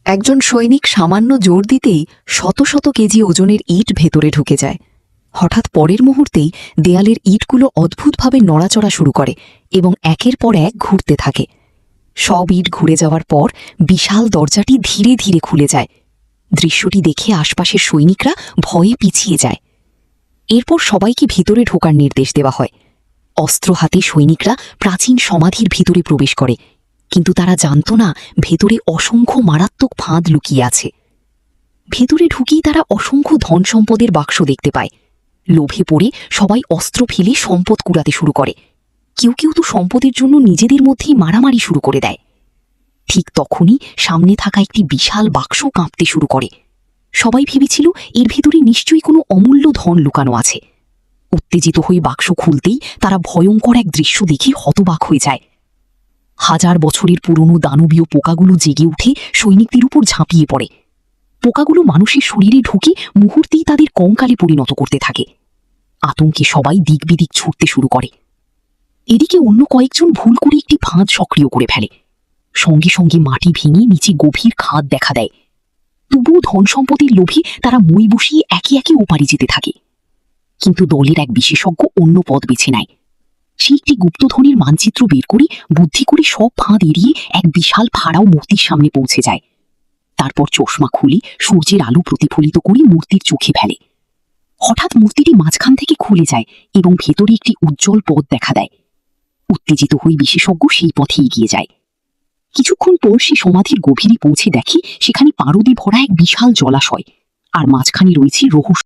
একজন সৈনিক সামান্য জোর দিতেই শত শত কেজি ওজনের ইট ভেতরে ঢুকে যায়। হঠাৎ পরের মুহূর্তেই দেয়ালের ইটগুলো অদ্ভুতভাবে নড়াচড়া শুরু করে এবং একের পর এক ঘুরতে থাকে। সব ইট ঘুরে যাওয়ার পর বিশাল দরজাটি ধীরে ধীরে খুলে যায়। দৃশ্যটি দেখে আশপাশের সৈনিকরা ভয়ে পিছিয়ে যায়। এরপর সবাইকে ভিতরে ঢোকার নির্দেশ দেওয়া হয়। অস্ত্র হাতে সৈনিকরা প্রাচীন সমাধির ভিতরে প্রবেশ করে, কিন্তু তারা জানত না ভেতরে অসংখ্য মারাত্মক ফাঁদ লুকিয়ে আছে। ভেতরে ঢুকেই তারা অসংখ্য ধন সম্পদের বাক্স দেখতে পায়। লোভে পড়ে সবাই অস্ত্র ফেলে সম্পদ কুড়াতে শুরু করে। কেউ কেউ তো সম্পদের জন্য নিজেদের মধ্যেই মারামারি শুরু করে দেয়। ঠিক তখনই সামনে থাকা একটি বিশাল বাক্স কাঁপতে শুরু করে। সবাই ভেবেছিল এর ভেতরে নিশ্চয়ই কোনো অমূল্য ধন লুকানো আছে। উত্তেজিত হয়ে বাক্স খুলতেই তারা ভয়ঙ্কর এক দৃশ্য দেখে হতবাক হয়ে যায়। হাজার বছরের পুরনো দানবীয় পোকাগুলো জেগে উঠে সৈনিকদের উপর ঝাঁপিয়ে পড়ে। পোকাগুলো মানুষের শরীরে ঢুকে মুহূর্তেই তাদের কঙ্কালে পরিণত করতে থাকে। আতঙ্কে সবাই দিক বিদিক ছুটতে শুরু করে। এদিকে অন্য কয়েকজন ভুল করে একটি ফাঁদ সক্রিয় করে ফেলে। সঙ্গে সঙ্গে মাটি ভেঙে নিচে গভীর খাদ দেখা দেয়। তবুও ধন সম্পদের লোভে তারা মই বসিয়ে একে একে ওপারে যেতে থাকে। কিন্তু দলের এক বিশেষজ্ঞ অন্য পথ বেছে নেয়। সে একটি গুপ্তধনের মানচিত্র বের করে বুদ্ধি করে সব ফাঁদ এড়িয়ে এক বিশাল ফাড়াও মূর্তির সামনে পৌঁছে যায়। তারপর চশমা খুলে সূর্যের আলো প্রতিফলিত করে মূর্তির চোখে ফেলে। হঠাৎ মূর্তিটি মাঝখান থেকে খুলে যায় এবং ভেতরে একটি উজ্জ্বল পথ দেখা দেয়। উত্তেজিত হয়ে বিশেষজ্ঞ সেই পথে এগিয়ে যায়। কিছুক্ষণ পর সে সমাধির গভীরে পৌঁছে দেখে সেখানে পারদে ভরা এক বিশাল জলাশয়, আর মাঝখানে রয়েছে রহস্য